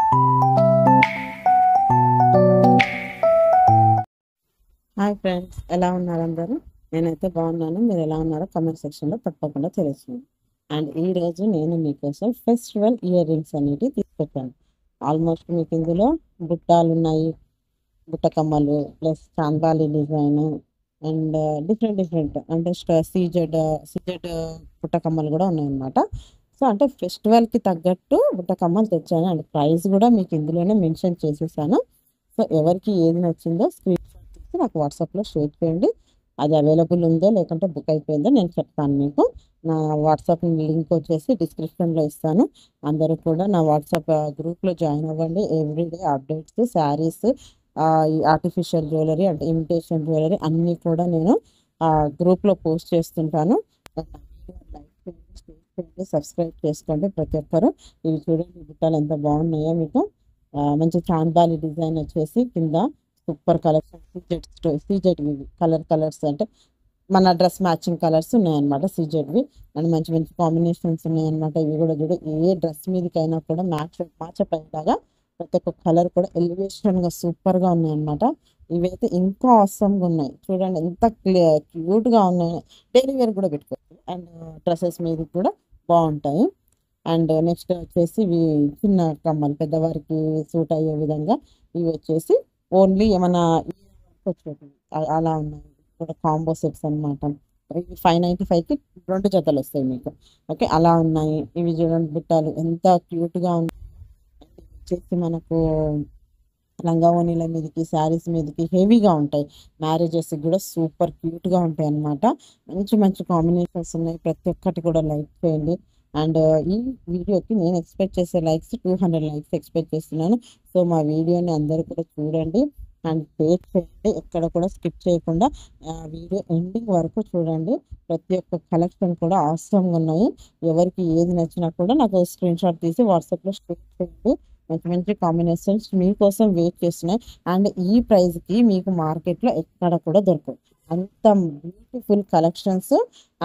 Hi friends, ఎలా ఉన్నారు అందరూ? నేనైతే బాగున్నాను. మీరు ఎలా ఉన్నారో కామెంట్ సెక్షన్లో తప్పకుండా తెలియజేయండి. అండ్ ఈరోజు నేను మీకోసం ఫెస్టివల్ ఇయర్ రింగ్స్ అనేవి తీసుకొచ్చాను. ఆల్మోస్ట్ మీకు ఇందులో బుట్టాలు ఉన్నాయి, బుట్ట కమ్మలు ప్లస్ చాందాలి డిజైన్ అండ్ డిఫరెంట్ డిఫరెంట్ అంటే సీజెడ్ బుట్ట కమ్మలు కూడా ఉన్నాయన్నమాట. సో అంటే ఫెస్టివల్కి తగ్గట్టు బుట్ట కమ్మలు తెచ్చాను. అండ్ ప్రైస్ కూడా మీకు ఇందులోనే మెన్షన్ చేసేసాను. సో ఎవరికి ఏది నచ్చిందో స్క్రీన్ షాట్ తీసి నాకు వాట్సాప్లో షేర్ చేయండి. అది అవైలబుల్ ఉందో లేకుంటే బుక్ అయిపోయిందో నేను చెప్తాను మీకు. నా వాట్సాప్ లింక్ వచ్చేసి డిస్క్రిప్షన్లో ఇస్తాను. అందరూ కూడా నా వాట్సాప్ గ్రూప్లో జాయిన్ అవ్వండి. ఎవ్రీడే అప్డేట్స్, శారీస్, ఈ ఆర్టిఫిషియల్ జ్యువెలరీ అంటే ఇమిటేషన్ జ్యువెలరీ అన్నీ కూడా నేను గ్రూప్లో పోస్ట్ చేస్తుంటాను. లైక్ చేయండి, షేర్ చేయండి, సబ్స్క్రైబ్ చేసుకోండి ప్రతి ఒక్కరు. ఇవి చూడండి బుట్టాలు ఎంత బాగున్నాయో మీకు. మంచి చాందాలి డిజైన్ వచ్చేసి కింద సూపర్ కలెక్షన్ సీజెడ్వి కలర్స్ అంటే మన డ్రెస్ మ్యాచింగ్ కలర్స్ ఉన్నాయన్నమాట సీజెడ్వి. అండ్ మంచి మంచి కాంబినేషన్స్ ఉన్నాయన్నమాట. ఇవి కూడా చూడ ఏ డ్రెస్ మీదకైనా కూడా మ్యాచ్ అయ్యేలాగా ప్రతి ఒక్క కలర్ కూడా ఎలివేషన్గా సూపర్గా ఉన్నాయన్నమాట. ఇవైతే ఇంకా అవసరంగా ఉన్నాయి. చూడండి ఎంత క్యూట్గా ఉన్నాయి. డైలీ వేర్ కూడా పెట్టుకోవచ్చు అండ్ డ్రెస్సెస్ మీద కూడా బాగుంటాయి. అండ్ నెక్స్ట్ వచ్చేసి ఇవి చిన్న కమ్మలు పెద్దవారికి సూట్ అయ్యే విధంగా ఇవి వచ్చేసి ఓన్లీ ఏమైనా వచ్చేటివి అలా ఉన్నాయి. కూడా కాంబో సెట్స్ అనమాట. ఇవి 595కి 2 జతలు వస్తాయి మీకు. ఓకే, అలా ఉన్నాయి. ఇవి చూడండి బుట్టాలు ఎంత క్యూట్గా ఉన్నాయి. ఇవి వచ్చేసి మనకు లంగా ఓణీల మీదకి శారీస్ మీదకి హెవీగా ఉంటాయి. మ్యారేజెస్ కూడా సూపర్ క్యూట్గా ఉంటాయి అన్నమాట. మంచి మంచి కాంబినేషన్స్ ఉన్నాయి. ప్రతి ఒక్కటి కూడా లైక్ చేయండి. అండ్ ఈ వీడియోకి నేను ఎక్స్పెక్ట్ చేసే లైక్స్ 200 లైక్స్ ఎక్స్పెక్ట్ చేస్తున్నాను. సో మా వీడియోని అందరూ కూడా చూడండి అండ్ షేర్ చేయండి. ఎక్కడ కూడా స్కిప్ చేయకుండా వీడియో ఎండింగ్ వరకు చూడండి. ప్రతి ఒక్క కలెక్షన్ కూడా అవసరంగా ఉన్నాయి. ఎవరికి ఏది నచ్చినా కూడా నాకు స్క్రీన్ షాట్ తీసి వాట్సాప్లో షేర్ చేయండి. మంచి మంచి కాంబినేషన్స్ మీకోసం వెయిట్ చేస్తున్నాయి. అండ్ ఈ ప్రైస్కి మీకు మార్కెట్లో ఎక్కడ కూడా దొరకవు. అంత బ్యూటిఫుల్ కలెక్షన్స్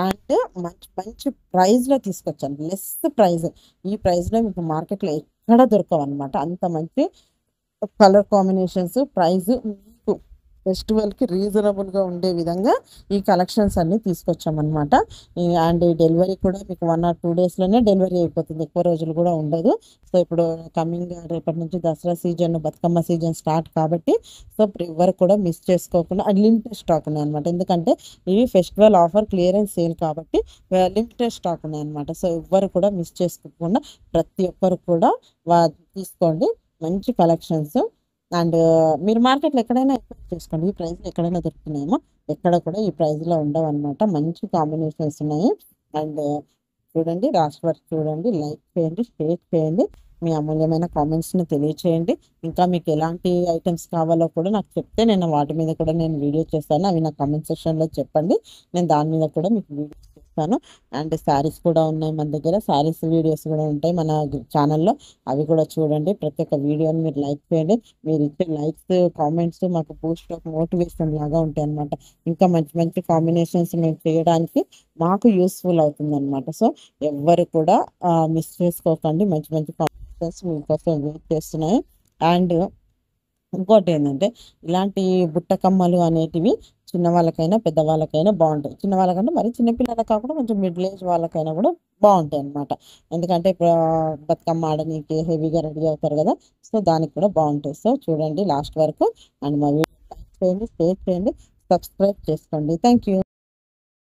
అండ్ మంచి మంచి ప్రైస్లో తీసుకొచ్చాను. లెస్ ప్రైస్, ఈ ప్రైస్లో మీకు మార్కెట్లో ఎక్కడ దొరకవు అనమాట. అంత మంచి కలర్ కాంబినేషన్స్ ప్రైస్ మీకు ఫెస్టివల్కి రీజనబుల్గా ఉండే విధంగా ఈ కలెక్షన్స్ అన్నీ తీసుకొచ్చామన్నమాట. అండ్ ఈ డెలివరీ కూడా మీకు 1 or 2 డేస్లోనే డెలివరీ అయిపోతుంది. ఎక్కువ రోజులు కూడా ఉండదు. సో ఇప్పుడు కమింగ్ రేపటి నుంచి Dasara season, Bathukamma season start కాబట్టి సో ఇప్పుడు ఎవరు కూడా మిస్ చేసుకోకుండా లిమిటెడ్ స్టాక్ ఉన్నాయి అనమాట. ఎందుకంటే ఇవి ఫెస్టివల్ ఆఫర్ క్లియరెన్స్ సేల్ కాబట్టి లిమిటెడ్ స్టాక్ ఉన్నాయి అనమాట. సో ఎవ్వరు కూడా మిస్ చేసుకోకుండా ప్రతి ఒక్కరు కూడా తీసుకోండి. మంచి కలెక్షన్స్. అండ్ మీరు మార్కెట్లో ఎక్కడైనా ఎక్స్పెక్ట్ చేసుకోండి. ఈ ప్రైస్లో ఎక్కడైనా దొరుకుతున్నాయేమో ఎక్కడ కూడా ఈ ప్రైస్లో ఉండవు అనమాట. మంచి కాంబినేషన్స్ ఉన్నాయి. అండ్ చూడండి లాస్ట్ వరకు చూడండి, లైక్ చేయండి, షేర్ చేయండి, మీ అమూల్యమైన కామెంట్స్ని తెలియచేయండి. ఇంకా మీకు ఎలాంటి ఐటమ్స్ కావాలో కూడా నాకు చెప్తే నేను వాటి మీద కూడా నేను వీడియో చేస్తాను. అవి నా కామెంట్ సెక్షన్లో చెప్పండి. నేను దాని మీద కూడా మీకు వీడియోస్ చేస్తాను. అండ్ శారీస్ కూడా ఉన్నాయి మన దగ్గర. శారీస్ వీడియోస్ కూడా ఉంటాయి మన ఛానల్లో. అవి కూడా చూడండి. ప్రతి ఒక్క వీడియోని మీరు లైక్ చేయండి. మీరు ఇచ్చే లైక్స్, కామెంట్స్ మాకు బూస్ట్ ఆఫ్ మోటివేషన్ లాగా ఉంటాయి అన్నమాట. ఇంకా మంచి మంచి కాంబినేషన్స్ మేము చేయడానికి మాకు యూస్ఫుల్ అవుతుంది అనమాట. సో ఎవ్వరు కూడా మిస్ చేసుకోకండి. మంచి మంచి కాంబినేషన్స్ మీకోసం వెయిట్ చేస్తున్నాయి. అండ్ ఇంకోటి ఏంటంటే ఇలాంటి బుట్ట కమ్మలు అనేటివి చిన్నవాళ్ళకైనా పెద్దవాళ్ళకైనా బాగుంటాయి. చిన్నవాళ్ళకంటే మరి చిన్నపిల్లలకు కాకుండా కొంచెం మిడిల్ ఏజ్ వాళ్ళకైనా కూడా బాగుంటాయి అన్నమాట. ఎందుకంటే ఇప్పుడు బతుకమ్మ ఆడనీకి హెవీగా రెడీ అవుతారు కదా. సో దానికి కూడా బాగుంటాయి. సో చూడండి లాస్ట్ వరకు. అండ్ మా వీడియో లైక్ చేయండి, షేర్ చేయండి, సబ్స్క్రైబ్ చేసుకోండి. Thank you.